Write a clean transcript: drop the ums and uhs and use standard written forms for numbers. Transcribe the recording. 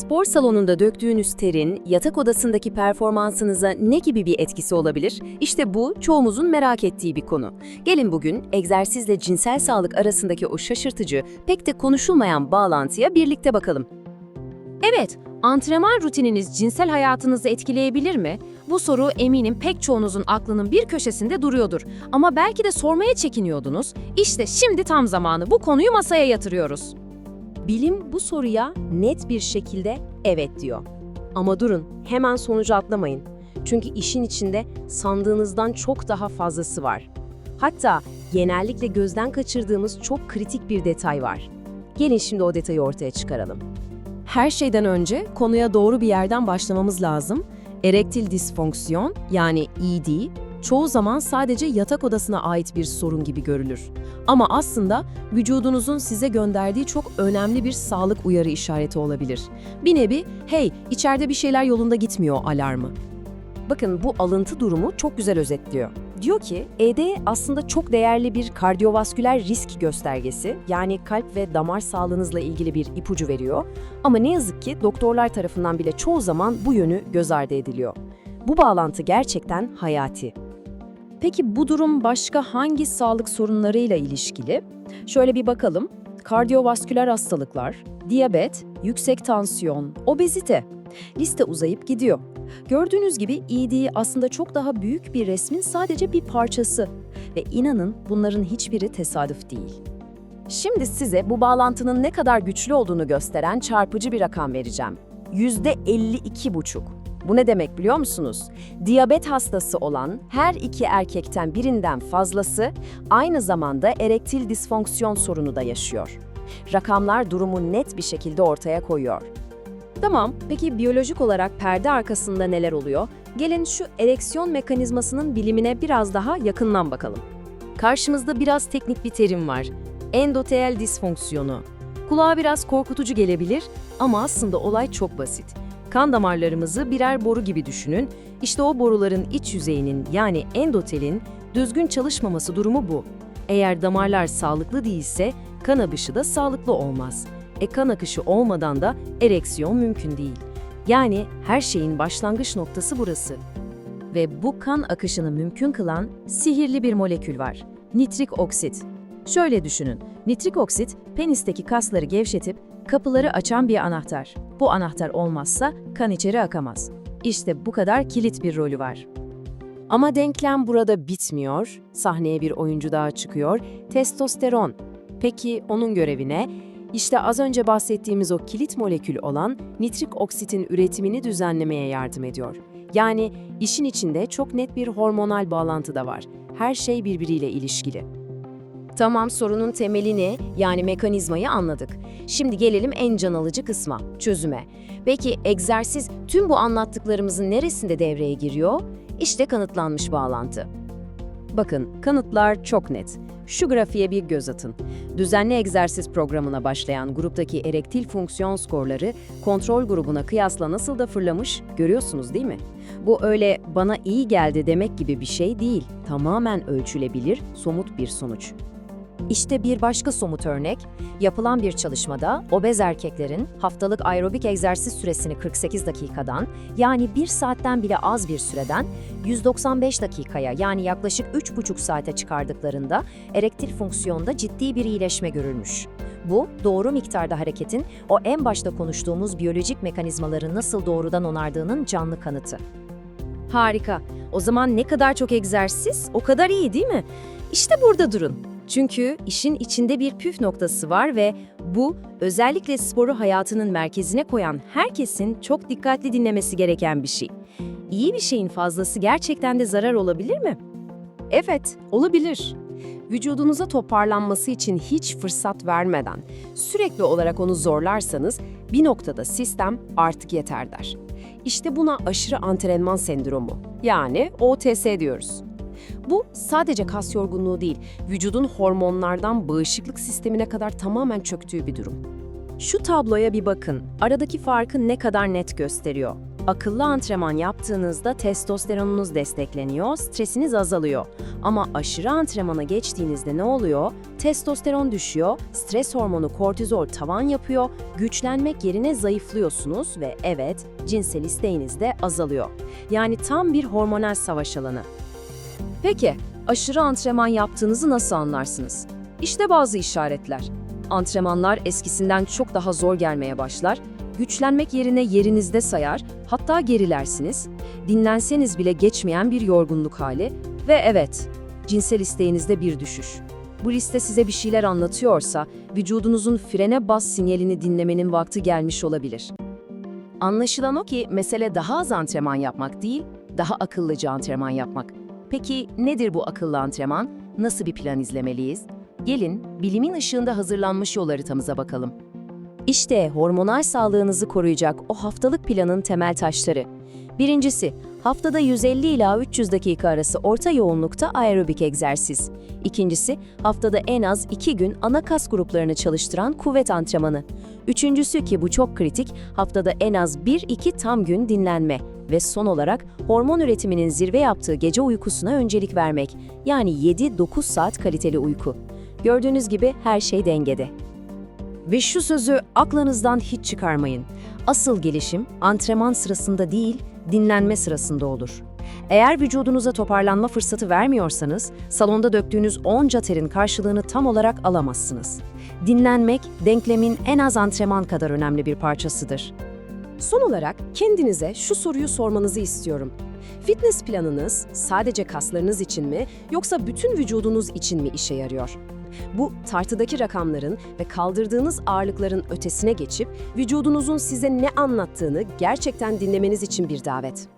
Spor salonunda döktüğünüz terin, yatak odasındaki performansınıza ne gibi bir etkisi olabilir? İşte bu, çoğumuzun merak ettiği bir konu. Gelin bugün, egzersizle cinsel sağlık arasındaki o şaşırtıcı, pek de konuşulmayan bağlantıya birlikte bakalım. Evet, antrenman rutininiz cinsel hayatınızı etkileyebilir mi? Bu soru eminim pek çoğunuzun aklının bir köşesinde duruyordur. Ama belki de sormaya çekiniyordunuz. İşte şimdi tam zamanı, bu konuyu masaya yatırıyoruz. Bilim bu soruya net bir şekilde evet diyor. Ama durun, hemen sonucu atlamayın. Çünkü işin içinde sandığınızdan çok daha fazlası var. Hatta genellikle gözden kaçırdığımız çok kritik bir detay var. Gelin şimdi o detayı ortaya çıkaralım. Her şeyden önce konuya doğru bir yerden başlamamız lazım. Erektil disfonksiyon, yani ED, çoğu zaman sadece yatak odasına ait bir sorun gibi görülür. Ama aslında vücudunuzun size gönderdiği çok önemli bir sağlık uyarı işareti olabilir. Bir nevi, hey, içeride bir şeyler yolunda gitmiyor alarmı. Bakın bu alıntı durumu çok güzel özetliyor. Diyor ki, ED aslında çok değerli bir kardiyovasküler risk göstergesi, yani kalp ve damar sağlığınızla ilgili bir ipucu veriyor. Ama ne yazık ki doktorlar tarafından bile çoğu zaman bu yönü göz ardı ediliyor. Bu bağlantı gerçekten hayati. Peki bu durum başka hangi sağlık sorunlarıyla ilişkili? Şöyle bir bakalım. Kardiyovasküler hastalıklar, diyabet, yüksek tansiyon, obezite. Liste uzayıp gidiyor. Gördüğünüz gibi ED aslında çok daha büyük bir resmin sadece bir parçası. Ve inanın bunların hiçbiri tesadüf değil. Şimdi size bu bağlantının ne kadar güçlü olduğunu gösteren çarpıcı bir rakam vereceğim. %52,5. Bu ne demek biliyor musunuz? Diyabet hastası olan her iki erkekten birinden fazlası aynı zamanda erektil disfonksiyon sorunu da yaşıyor. Rakamlar durumu net bir şekilde ortaya koyuyor. Tamam, peki biyolojik olarak perde arkasında neler oluyor? Gelin şu ereksiyon mekanizmasının bilimine biraz daha yakından bakalım. Karşımızda biraz teknik bir terim var. Endotel disfonksiyonu. Kulağa biraz korkutucu gelebilir ama aslında olay çok basit. Kan damarlarımızı birer boru gibi düşünün. İşte o boruların iç yüzeyinin, yani endotelin düzgün çalışmaması durumu bu. Eğer damarlar sağlıklı değilse kan akışı da sağlıklı olmaz. Kan akışı olmadan da ereksiyon mümkün değil. Yani her şeyin başlangıç noktası burası. Ve bu kan akışını mümkün kılan sihirli bir molekül var. Nitrik oksit. Şöyle düşünün, nitrik oksit penisteki kasları gevşetip kapıları açan bir anahtar. Bu anahtar olmazsa kan içeri akamaz. İşte bu kadar kilit bir rolü var. Ama denklem burada bitmiyor. Sahneye bir oyuncu daha çıkıyor. Testosteron. Peki onun görevi ne? İşte az önce bahsettiğimiz o kilit molekül olan nitrik oksitin üretimini düzenlemeye yardım ediyor. Yani işin içinde çok net bir hormonal bağlantı da var. Her şey birbiriyle ilişkili. Tamam, sorunun temelini, yani mekanizmayı anladık. Şimdi gelelim en can alıcı kısma, çözüme. Peki egzersiz tüm bu anlattıklarımızın neresinde devreye giriyor? İşte kanıtlanmış bağlantı. Bakın, kanıtlar çok net. Şu grafiğe bir göz atın. Düzenli egzersiz programına başlayan gruptaki erektil fonksiyon skorları kontrol grubuna kıyasla nasıl da fırlamış, görüyorsunuz değil mi? Bu öyle bana iyi geldi demek gibi bir şey değil. Tamamen ölçülebilir, somut bir sonuç. İşte bir başka somut örnek, yapılan bir çalışmada obez erkeklerin haftalık aerobik egzersiz süresini 48 dakikadan, yani 1 saatten bile az bir süreden 195 dakikaya, yani yaklaşık 3,5 saate çıkardıklarında erektil fonksiyonda ciddi bir iyileşme görülmüş. Bu, doğru miktarda hareketin o en başta konuştuğumuz biyolojik mekanizmaları nasıl doğrudan onardığının canlı kanıtı. Harika. O zaman ne kadar çok egzersiz, o kadar iyi değil mi? İşte burada durun. Çünkü işin içinde bir püf noktası var ve bu, özellikle sporu hayatının merkezine koyan herkesin çok dikkatli dinlemesi gereken bir şey. İyi bir şeyin fazlası gerçekten de zarar olabilir mi? Evet, olabilir. Vücudunuza toparlanması için hiç fırsat vermeden, sürekli olarak onu zorlarsanız bir noktada sistem artık yeter der. İşte buna aşırı antrenman sendromu, yani OTS diyoruz. Bu sadece kas yorgunluğu değil, vücudun hormonlardan bağışıklık sistemine kadar tamamen çöktüğü bir durum. Şu tabloya bir bakın, aradaki farkı ne kadar net gösteriyor. Akıllı antrenman yaptığınızda testosteronunuz destekleniyor, stresiniz azalıyor. Ama aşırı antrenmana geçtiğinizde ne oluyor? Testosteron düşüyor, stres hormonu kortizol tavan yapıyor, güçlenmek yerine zayıflıyorsunuz ve evet, cinsel isteğiniz de azalıyor. Yani tam bir hormonal savaş alanı. Peki, aşırı antrenman yaptığınızı nasıl anlarsınız? İşte bazı işaretler. Antrenmanlar eskisinden çok daha zor gelmeye başlar, güçlenmek yerine yerinizde sayar, hatta gerilersiniz, dinlenseniz bile geçmeyen bir yorgunluk hali ve evet, cinsel isteğinizde bir düşüş. Bu liste size bir şeyler anlatıyorsa, vücudunuzun frene bas sinyalini dinlemenin vakti gelmiş olabilir. Anlaşılan o ki mesele daha az antrenman yapmak değil, daha akıllıca antrenman yapmak. Peki nedir bu akıllı antrenman? Nasıl bir plan izlemeliyiz? Gelin, bilimin ışığında hazırlanmış yol haritamıza bakalım. İşte hormonal sağlığınızı koruyacak o haftalık planın temel taşları. Birincisi, haftada 150 ila 300 dakika arası orta yoğunlukta aerobik egzersiz. İkincisi, haftada en az 2 gün ana kas gruplarını çalıştıran kuvvet antrenmanı. Üçüncüsü ki bu çok kritik, haftada en az 1-2 tam gün dinlenme. Ve son olarak hormon üretiminin zirve yaptığı gece uykusuna öncelik vermek. Yani 7-9 saat kaliteli uyku. Gördüğünüz gibi her şey dengede. Ve şu sözü aklınızdan hiç çıkarmayın. Asıl gelişim antrenman sırasında değil, dinlenme sırasında olur. Eğer vücudunuza toparlanma fırsatı vermiyorsanız, salonda döktüğünüz onca terin karşılığını tam olarak alamazsınız. Dinlenmek, denklemin en az antrenman kadar önemli bir parçasıdır. Son olarak kendinize şu soruyu sormanızı istiyorum. Fitness planınız sadece kaslarınız için mi, yoksa bütün vücudunuz için mi işe yarıyor? Bu tartıdaki rakamların ve kaldırdığınız ağırlıkların ötesine geçip vücudunuzun size ne anlattığını gerçekten dinlemeniz için bir davet.